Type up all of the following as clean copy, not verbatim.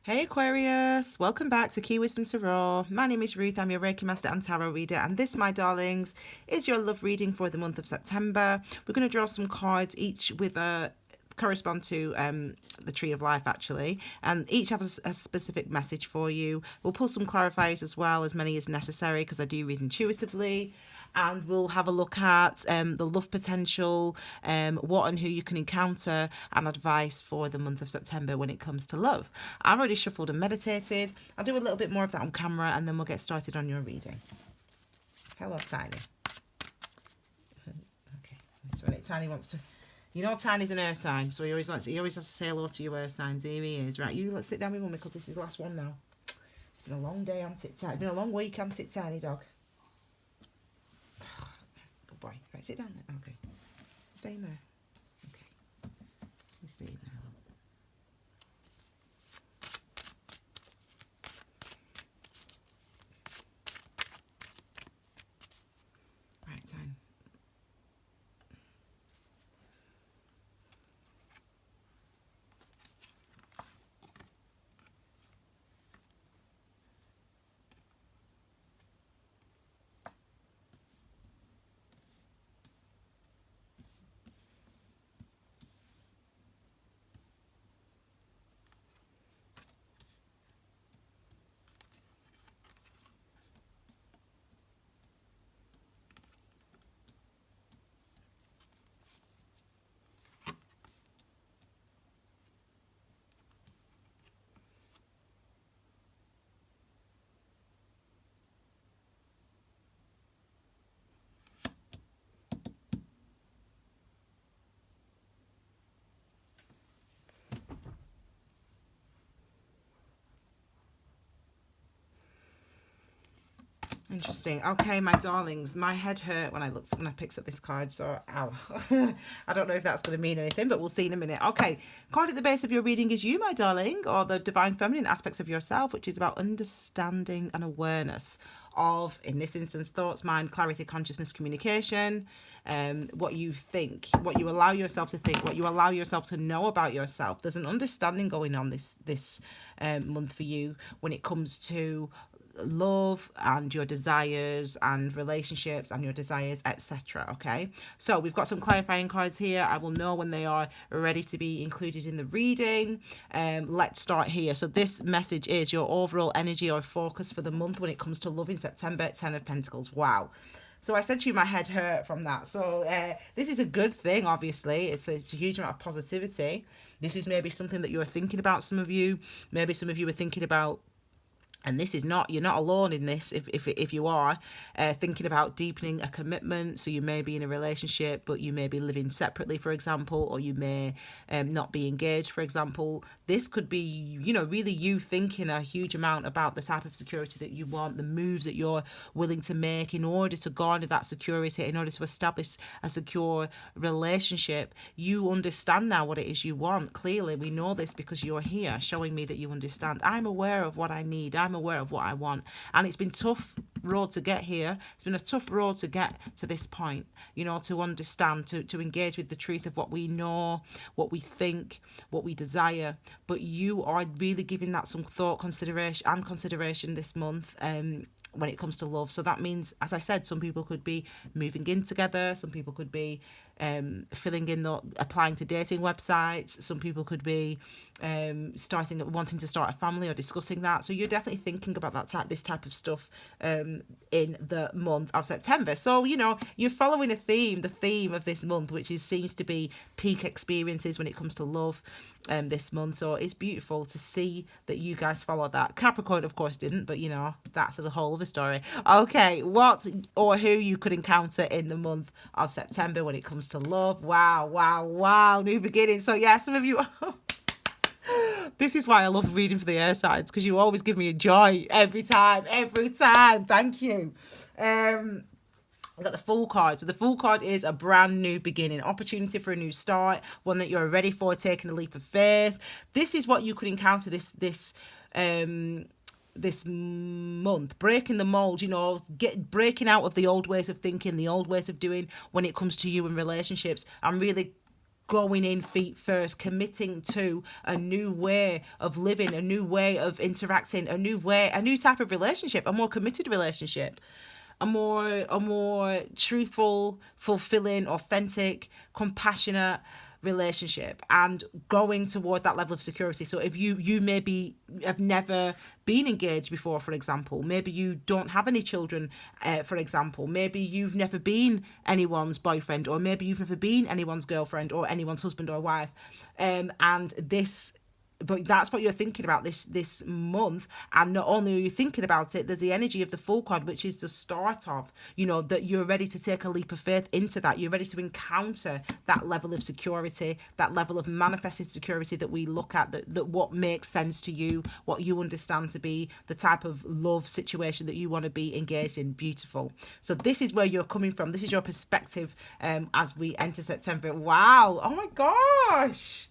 Hey Aquarius, welcome back to Key Wisdom Tarot. My name is Ruth, I'm your Reiki Master and Tarot Reader, and this, my darlings, is your love reading for the month of September. We're going to draw some cards, each with a correspond to the tree of life, actually, and each have a specific message for you. We'll pull some clarifiers as well, as many as necessary, because I do read intuitively. And we'll have a look at the love potential, what and who you can encounter, and advice for the month of September when it comes to love. I've already shuffled and meditated. I'll do a little bit more of that on camera, and then we'll get started on your reading. Hello, Tiny. Okay, that's when Tiny wants to. You know, Tiny's an air sign, so he always has to say hello to your air signs. Here he is. Right, you let's sit down with Mummy, because this is the last one now. It's been a long day, hasn't it, Tiny? It's been a long week, hasn't it, Tiny dog? Good boy. Right, sit down then. Okay. Stay in there. Okay. You stay in there. Right, Tiny. Interesting. Okay, my darlings, my head hurt when I picked up this card, so ow. I don't know if that's going to mean anything, but we'll see in a minute. Okay, card at the base of your reading is you, my darling, or the divine feminine aspects of yourself, which is about understanding and awareness of, in this instance, thoughts, mind, clarity, consciousness, communication, what you think, what you allow yourself to think, what you allow yourself to know about yourself. There's an understanding going on this month for you when it comes to love and your desires and relationships and your desires, etc. Okay, so we've got some clarifying cards here. I will know when they are ready to be included in the reading. Let's start here. So this message is your overall energy or focus for the month when it comes to love in September. 10 of Pentacles. Wow. So I said to you, my head hurt from that. So this is a good thing, obviously. It's a huge amount of positivity. This is maybe something that you're thinking about, some of you. Maybe some of you are thinking about, and this is not, you're not alone in this if you are thinking about deepening a commitment. So you may be in a relationship, but you may be living separately, for example, or you may not be engaged, for example. This could be, you know, really you thinking a huge amount about the type of security that you want, the moves that you're willing to make in order to garner that security, in order to establish a secure relationship. You understand now what it is you want. Clearly, we know this because you're here showing me that you understand. I'm aware of what I need. I'm aware of what I want. And it's been tough road to get here. It's been a tough road to get to this point, you know, to understand, to engage with the truth of what we know, what we think, what we desire. But you are really giving that some thought, consideration this month. When it comes to love. So that means, as I said, some people could be moving in together, some people could be applying to dating websites, some people could be wanting to start a family or discussing that. So you're definitely thinking about this type of stuff in the month of September. So, you know, you're following the theme of this month, which seems to be peak experiences when it comes to love this month. So it's beautiful to see that you guys follow that. Capricorn, of course, didn't, but you know, that's the whole of a story. Okay, what or who you could encounter in the month of September when it comes to love. Wow, new beginning. So yeah, some of you this is why I love reading for the air signs, because you always give me a joy every time. Thank you. I've got the Fool card. So the Fool card is a brand new beginning, opportunity for a new start, one that you're ready for, taking a leap of faith. This is what you could encounter this month, breaking the mold, you know, breaking out of the old ways of thinking, the old ways of doing when it comes to you and relationships. I'm really going in feet first, committing to a new way of living, a new way of interacting, a new type of relationship, a more committed relationship, a more truthful, fulfilling, authentic, compassionate relationship, and going toward that level of security. So if you maybe have never been engaged before, for example, maybe you don't have any children, for example, maybe you've never been anyone's boyfriend, or maybe you've never been anyone's girlfriend or anyone's husband or wife, but that's what you're thinking about this month. And not only are you thinking about it, there's the energy of the Fool card, which is the start of, that you're ready to take a leap of faith into that. You're ready to encounter that level of security, that level of manifested security that we look at, that what makes sense to you, what you understand to be the type of love situation that you want to be engaged in. Beautiful. So this is where you're coming from. This is your perspective as we enter September. Wow. Oh my gosh.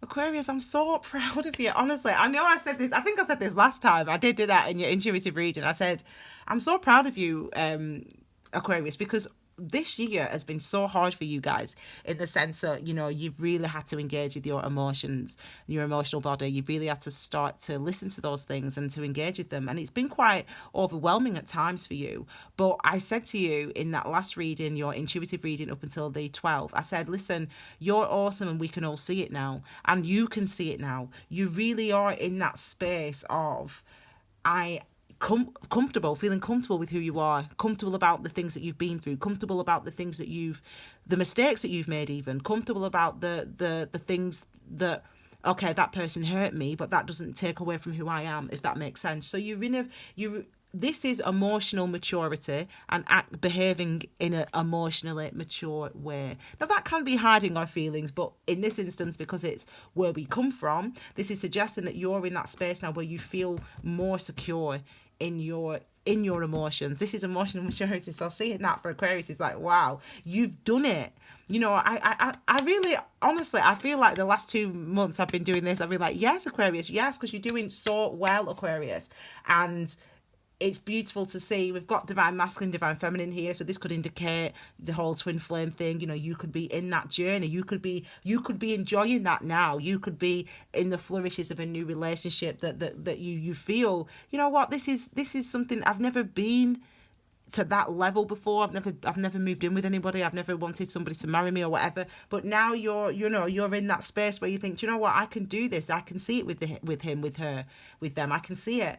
Aquarius, I'm so proud of you. Honestly, I know I said this. I think I said this last time. I did do that in your intuitive reading. I said, I'm so proud of you, Aquarius, because this year has been so hard for you guys, in the sense that, you've really had to engage with your emotions, your emotional body. You've really had to start to listen to those things and to engage with them. And it's been quite overwhelming at times for you. But I said to you in that last reading, your intuitive reading up until the 12th, I said, listen, you're awesome and we can all see it now. And you can see it now. You really are in that space of, feeling comfortable with who you are, comfortable about the things that you've been through, comfortable about the things that the mistakes that you've made, even comfortable about the things that, okay, that person hurt me, but that doesn't take away from who I am, if that makes sense. So this is emotional maturity and behaving in an emotionally mature way. Now, that can be hiding our feelings, but in this instance, because it's where we come from, this is suggesting that you're in that space now where you feel more secure in your emotions. This is emotional maturity. So seeing that for Aquarius is like, wow, you've done it. I really, honestly, I feel like the last 2 months I've been doing this, I've been like, yes, Aquarius, yes, because you're doing so well, Aquarius. And it's beautiful to see. We've got divine masculine, divine feminine here, so this could indicate the whole twin flame thing. You could be in that journey. You could be enjoying that now. You could be in the flourishes of a new relationship that you feel, what, this is something. I've never been to that level before. I've never moved in with anybody. I've never wanted somebody to marry me or whatever. But now you're in that space where you think, what, I can do this. I can see it with him, with her, with them. I can see it.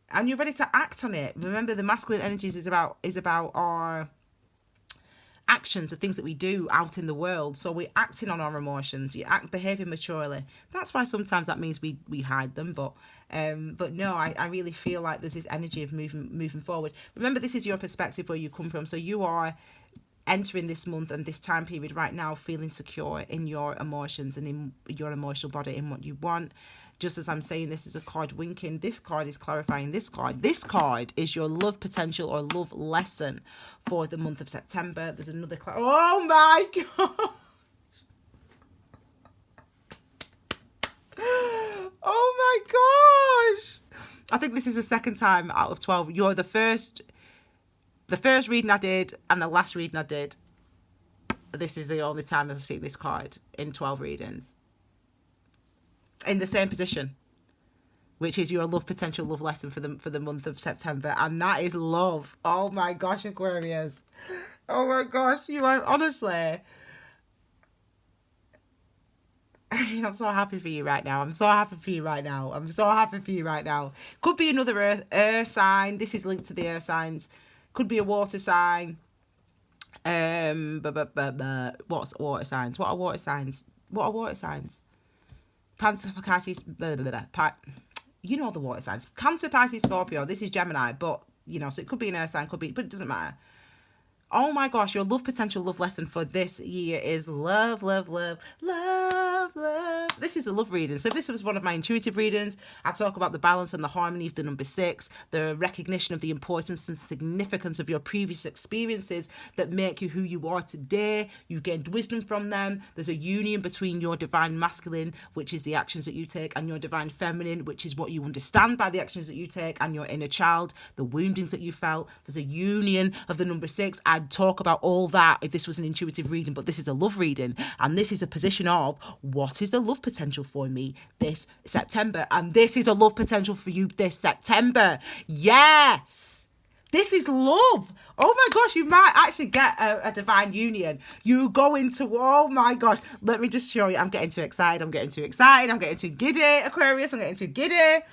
And you're ready to act on it. Remember, the masculine energies is about our actions, the things that we do out in the world. So we're acting on our emotions. You act, behaving maturely. That's why sometimes that means we hide them. But no, I really feel like there's this energy of moving forward. Remember, this is your perspective where you come from. So you are entering this month and this time period right now feeling secure in your emotions and in your emotional body, in what you want. Just as I'm saying, this is a card winking. This card is clarifying this card. This card is your love potential or love lesson for the month of September. There's another card. Oh my God. Oh my gosh. I think this is the second time out of 12. You're the first reading I did and the last reading I did. This is the only time I've seen this card in 12 readings. In the same position, which is your love potential, love lesson for the month of September, and that is love. Oh my gosh, Aquarius! Oh my gosh, you are honestly. I'm so happy for you right now. I'm so happy for you right now. Could be another earth sign. This is linked to the earth signs. Could be a water sign. What's water signs? What are water signs? Cancer, Pisces, you know the water signs. Cancer, Pisces, Scorpio. This is Gemini, but so it could be an earth sign, but it doesn't matter. Oh my gosh, your love potential, love lesson for this year is love, love, love, love, love. This is a love reading. So if this was one of my intuitive readings, I'd talk about the balance and the harmony of the number 6, the recognition of the importance and significance of your previous experiences that make you who you are today. You gained wisdom from them. There's a union between your divine masculine, which is the actions that you take, and your divine feminine, which is what you understand by the actions that you take, and your inner child, the woundings that you felt. There's a union of the number 6 and I'd talk about all that if this was an intuitive reading, but this is a love reading, and this is a position of what is the love potential for me this September, and this is a love potential for you this September. Yes, this is love. Oh my gosh, you might actually get a divine union. You go into, oh my gosh, let me just show you. I'm getting too excited. I'm getting too giddy, Aquarius. I'm getting too giddy.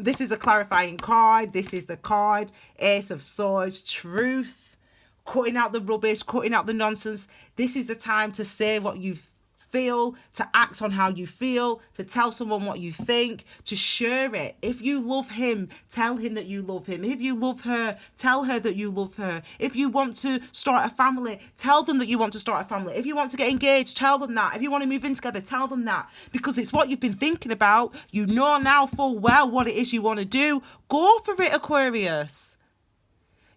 This is a clarifying card. This is the card, Ace of Swords, truth, cutting out the rubbish, cutting out the nonsense. This is the time to say what you feel, to act on how you feel, to tell someone what you think, to share it. If you love him, tell him that you love him. If you love her, tell her that you love her. If you want to start a family, tell them that you want to start a family. If you want to get engaged, tell them that. If you want to move in together, tell them that, because it's what you've been thinking about. You know now full well what it is you want to do. Go for it, Aquarius.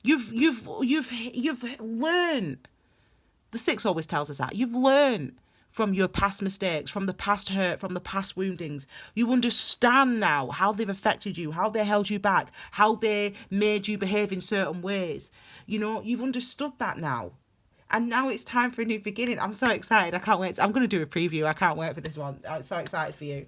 You've learned. The 6 always tells us that. You've learned from your past mistakes, from the past hurt, from the past woundings. You understand now how they've affected you, how they held you back, how they made you behave in certain ways. You know, you've understood that now. And now it's time for a new beginning. I'm so excited. I can't wait. I'm going to do a preview. I can't wait for this one. I'm so excited for you.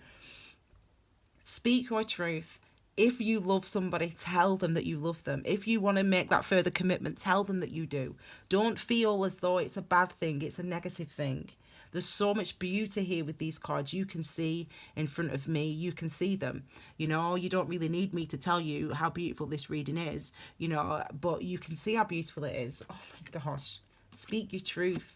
Speak your truth. If you love somebody, tell them that you love them. If you want to make that further commitment, tell them that you do. Don't feel as though it's a bad thing, it's a negative thing. There's so much beauty here with these cards. You can see in front of me, you can see them. You know, you don't really need me to tell you how beautiful this reading is, you know, but you can see how beautiful it is. Oh my gosh. Speak your truth.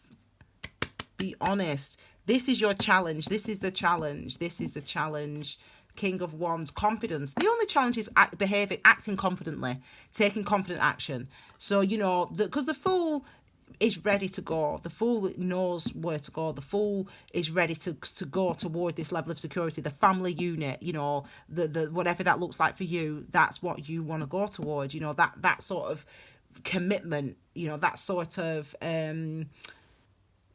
Be honest. This is your challenge. This is the challenge. This is the challenge. King of Wands, confidence. The only challenge is acting confidently, taking confident action. So, you know, because the Fool is ready to go. The Fool knows where to go. The Fool is ready to go toward this level of security, the family unit, you know, the whatever that looks like for you, that's what you want to go toward, you know, that sort of commitment, you know, that sort of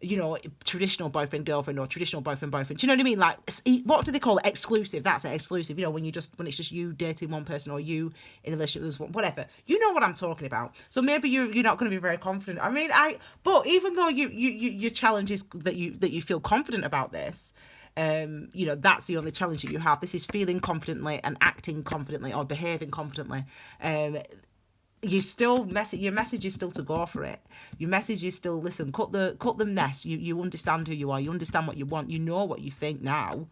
you know, traditional boyfriend girlfriend or traditional boyfriend. Do you know what I mean? Like, what do they call it? Exclusive. That's it, exclusive. You know, when it's just you dating one person or you in a relationship with one, whatever. You know what I'm talking about. So maybe you're not going to be very confident. I mean, but even though your challenge is that you feel confident about this, you know, that's the only challenge that you have. This is feeling confidently and acting confidently or behaving confidently. You still your message is still to go for it. Your message is still, listen, cut them nest. You understand who you are. You understand what you want. You know what you think now.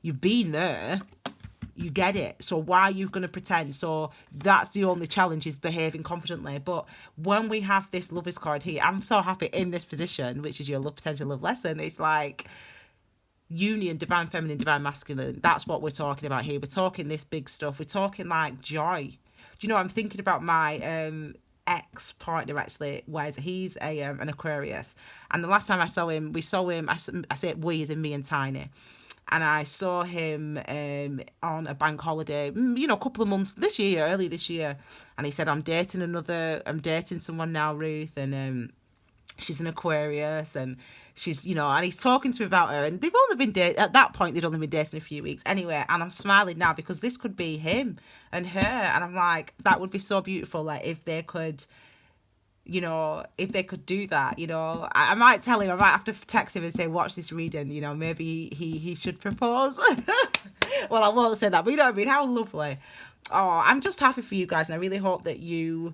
You've been there. You get it. So why are you going to pretend? So that's the only challenge, is behaving confidently. But when we have this Lovers card here, I'm so happy in this position, which is your love potential love lesson. It's like union, divine feminine, divine masculine. That's what we're talking about here. We're talking this big stuff. We're talking like joy. Do you know, I'm thinking about my ex-partner, actually, whereas he's an Aquarius. And the last time I saw him, I say we as in me and Tiny. And I saw him on a bank holiday, you know, a couple of months, early this year. And he said, I'm dating someone now, Ruth, and she's an Aquarius, and she's, you know, and he's talking to me about her, and they'd only been dating a few weeks anyway. And I'm smiling now because this could be him and her, and I'm like, that would be so beautiful, like if they could, you know, if they could do that, you know. I might tell him, I might have to text him and say, watch this reading, you know, maybe he should propose. Well, I won't say that, but you know what I mean. How lovely. Oh, I'm just happy for you guys, and I really hope that you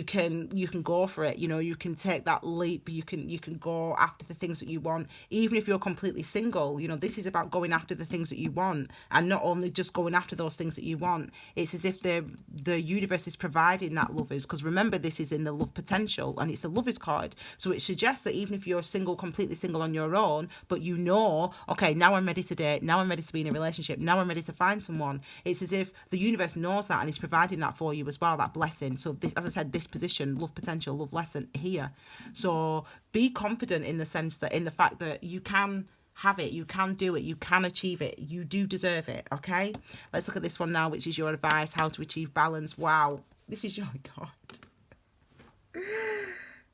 can go for it. You know, you can take that leap. You can go after the things that you want, even if you're completely single. You know, this is about going after the things that you want, and not only just going after those things that you want. It's as if the universe is providing that lovers, because remember, this is in the love potential, and it's a lovers card. So it suggests that even if you're single, completely single on your own, but you know, okay, now I'm ready to date, now I'm ready to be in a relationship, now I'm ready to find someone. It's as if the universe knows that and is providing that for you as well, that blessing. So this, as I said, this position, love potential, love lesson here. So be confident in the sense that, in the fact that you can have it, you can do it, you can achieve it, you do deserve it. Okay, let's look at this one now, which is your advice, how to achieve balance. Wow, this is your card.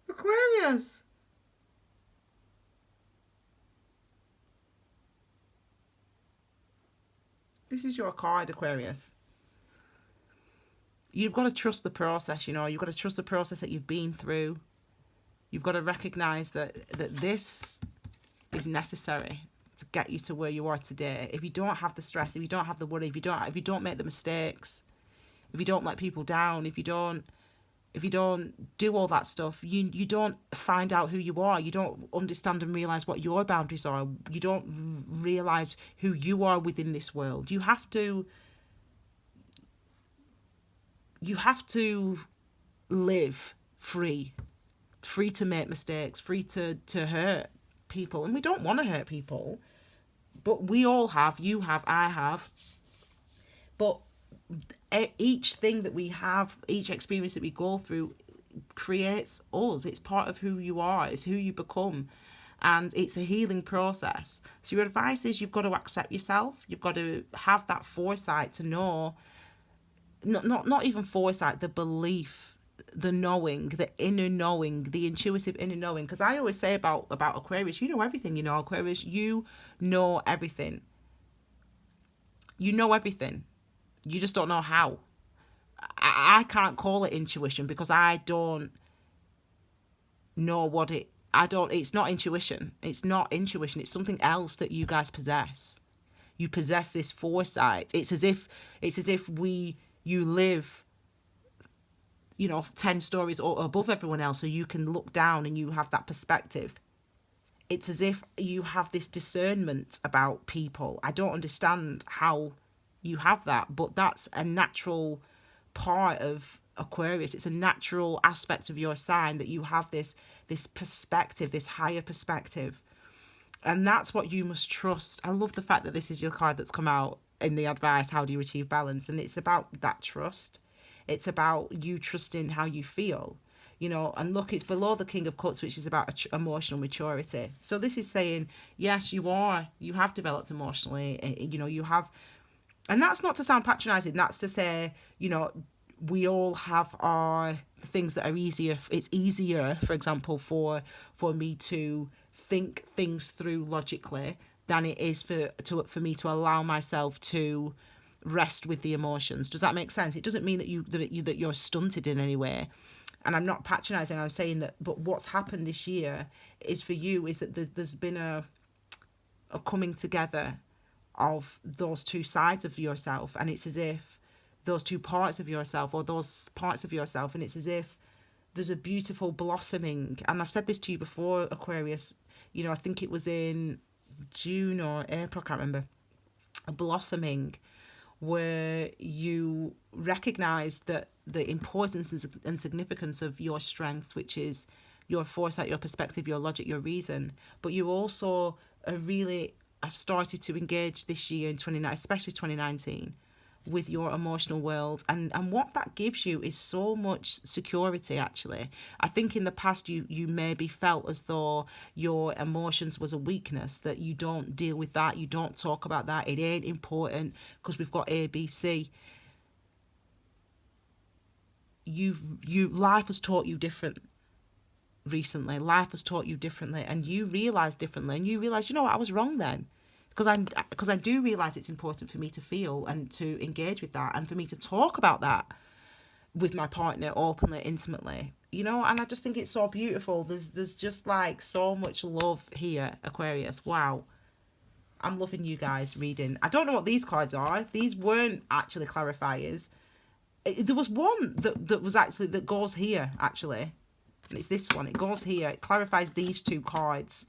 Aquarius. This is your card, Aquarius. You've got to trust the process, you know. You've got to trust the process that you've been through. You've got to recognize that this is necessary to get you to where you are today. If you don't have the stress, if you don't have the worry, if you don't make the mistakes, if you don't let people down, if you don't do all that stuff, you don't find out who you are. You don't understand and realize what your boundaries are. You don't realize who you are within this world. You have to live free to make mistakes, free to hurt people. And we don't want to hurt people, but we all have. You have, I have. But each thing that we have, each experience that we go through creates us. It's part of who you are. It's who you become. And it's a healing process. So your advice is you've got to accept yourself. You've got to have that foresight to know, not even foresight, the belief, the knowing, the inner knowing, the intuitive inner knowing. Because I always say about Aquarius, you know everything, Aquarius, you know everything. You know everything. You just don't know how. I can't call it intuition because I don't know it's not intuition. It's not intuition. It's something else that you guys possess. You possess this foresight. It's as if you live, 10 stories above everyone else, so you can look down and you have that perspective. It's as if you have this discernment about people. I don't understand how you have that, but that's a natural part of Aquarius. It's a natural aspect of your sign that you have this perspective, this higher perspective. And that's what you must trust. I love the fact that this is your card that's come out in the advice, how do you achieve balance? And it's about that trust. It's about you trusting how you feel, and look, it's below the King of Cups, which is about emotional maturity. So this is saying, yes, you have developed emotionally, you have. And that's not to sound patronizing. That's to say, we all have our things that are easier. It's easier, for example, for me to think things through logically than it is for me to allow myself to rest with the emotions. Does that make sense? It doesn't mean that you're stunted in any way. And I'm not patronizing. I'm saying that. But what's happened this year is for you is that there's been a coming together of those two sides of yourself, and it's as if those two parts of yourself, or those parts of yourself, and it's as if there's a beautiful blossoming. And I've said this to you before, Aquarius, I think it was in June or April, I can't remember, a blossoming where you recognize that the importance and significance of your strengths, which is your foresight, your perspective, your logic, your reason, but you also I've started to engage this year in 2019, especially 2019, with your emotional world. And what that gives you is so much security, actually. I think in the past you maybe felt as though your emotions was a weakness, that you don't deal with that, you don't talk about that, it ain't important because we've got A, B, C. Life has taught you different recently. Life has taught you differently, and you realise differently, and you realise, I was wrong then. Because I do realise it's important for me to feel and to engage with that, and for me to talk about that with my partner openly, intimately, and I just think it's so beautiful. There's just like so much love here, Aquarius. Wow. I'm loving you guys reading. I don't know what these cards are. These weren't actually clarifiers. There was one that goes here, actually. And it's this one. It goes here. It clarifies these two cards.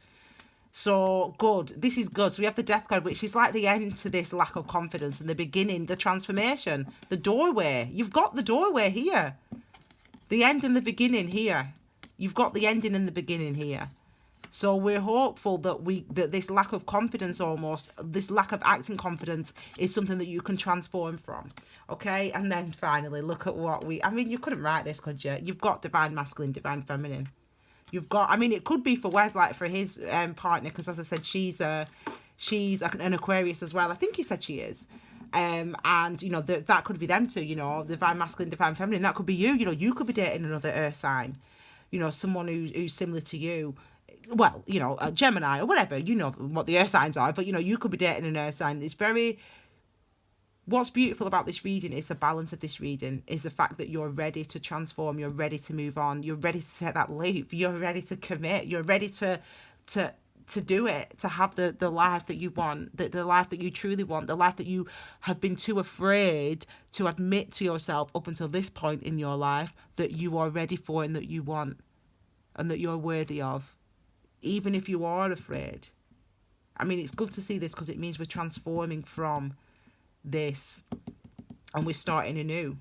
So good. This is good. So we have the Death card, which is like the end to this lack of confidence, and the beginning, the transformation, the doorway. You've got the doorway here. The end and the beginning here. You've got the ending and the beginning here. So we're hopeful that this lack of confidence, almost this lack of acting confidence, is something that you can transform from. Okay, and then finally, look at what you couldn't write this, could you? You've got divine masculine, divine feminine. You've got, it could be for Wes, like for his partner, because as I said, she's an Aquarius as well. I think he said she is. And, that could be them too, divine masculine, divine feminine. That could be you, you could be dating another earth sign, someone who's similar to you. Well, a Gemini or whatever, what the earth signs are. But, you could be dating an earth sign. It's very, What's beautiful about this reading is the balance of this reading, is the fact that you're ready to transform, you're ready to move on, you're ready to take that leap, you're ready to commit, you're ready to do it, to have the life that you want, the life that you truly want, the life that you have been too afraid to admit to yourself up until this point in your life that you are ready for and that you want and that you're worthy of, even if you are afraid. I mean, it's good to see this because it means we're transforming from this and we're starting anew.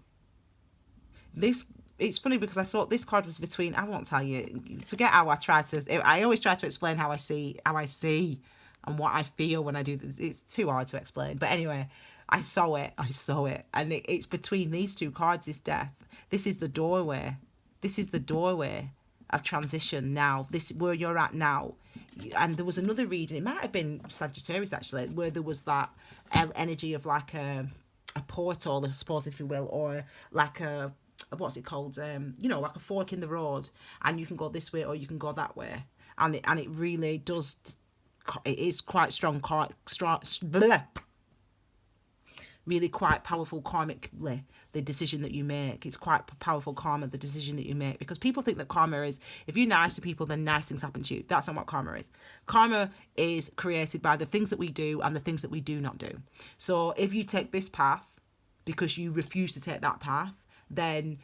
It's funny because I thought this card was between, I won't tell you, forget how I always try to explain how I see and what I feel when I do this. It's too hard to explain, but anyway, I saw it and it's between these two cards, this death. This is the doorway of transition now. This where you're at now. And there was another reading, it might have been Sagittarius actually, where there was that energy of like a portal, I suppose, if you will, or like a, what's it called, like a fork in the road, and you can go this way or you can go that way, and it really does, it is quite strong, really quite powerful karmically, the decision that you make. It's quite powerful karma, the decision that you make, because people think that karma is, if you're nice to people, then nice things happen to you. That's not what karma is. Karma is created by the things that we do and the things that we do not do. So if you take this path because you refuse to take that path, then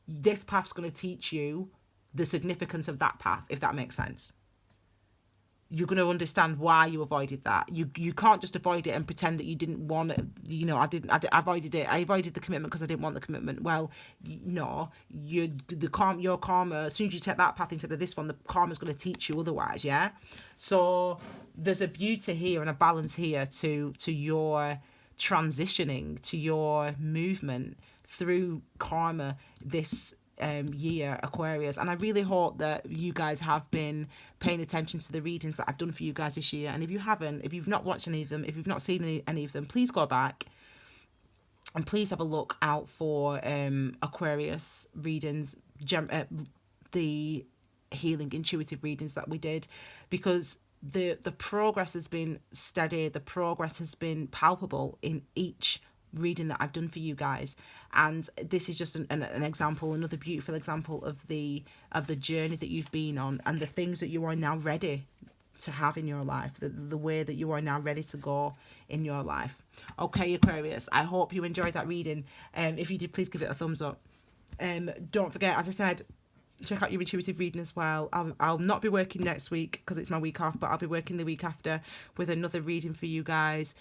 this path's going to teach you the significance of that path, if that makes sense. You're going to understand why you avoided that. You can't just avoid it and pretend that you didn't want it. I avoided it. I avoided the commitment because I didn't want the commitment. Well, no, your karma, as soon as you take that path instead of this one, the karma's going to teach you otherwise, yeah? So there's a beauty here and a balance here to your transitioning, to your movement through karma this year, Aquarius. And I really hope that you guys have been paying attention to the readings that I've done for you guys this year. And if you haven't, if you've not watched any of them, if you've not seen any of them, please go back and please have a look out for Aquarius readings, the healing intuitive readings that we did, because the progress has been steady, the progress has been palpable in each reading that I've done for you guys. And this is just an example, another beautiful example of the journey that you've been on and the things that you are now ready to have in your life, the way that you are now ready to go in your life. Okay, Aquarius, I hope you enjoyed that reading. If you did, please give it a thumbs up. Don't forget, as I said, check out your intuitive reading as well. I'll not be working next week because it's my week off, but I'll be working the week after with another reading for you guys.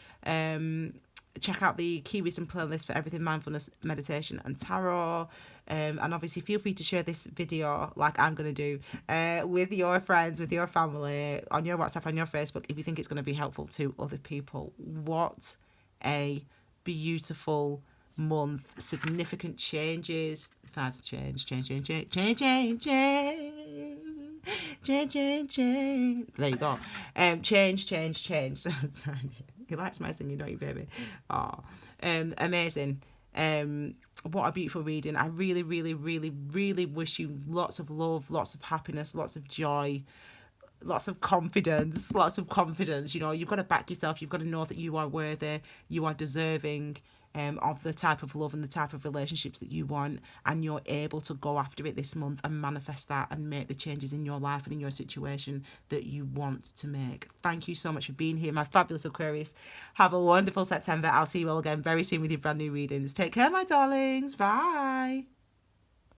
Check out the Key Wisdom playlist for everything mindfulness, meditation and tarot. And obviously feel free to share this video like I'm going to do with your friends, with your family, on your WhatsApp, on your Facebook, if you think it's going to be helpful to other people. What a beautiful month. Significant changes. That's change. There you go. Change. He likes my singing, don't you, baby? Oh, amazing. What a beautiful reading. I really, really, really, really wish you lots of love, lots of happiness, lots of joy, lots of confidence. You know, you've got to back yourself. You've got to know that you are worthy, you are deserving of the type of love and the type of relationships that you want, and you're able to go after it this month and manifest that and make the changes in your life and in your situation that you want to make. Thank you so much for being here, my fabulous Aquarius. Have a wonderful September. I'll see you all again very soon with your brand new readings. Take care, my darlings. Bye.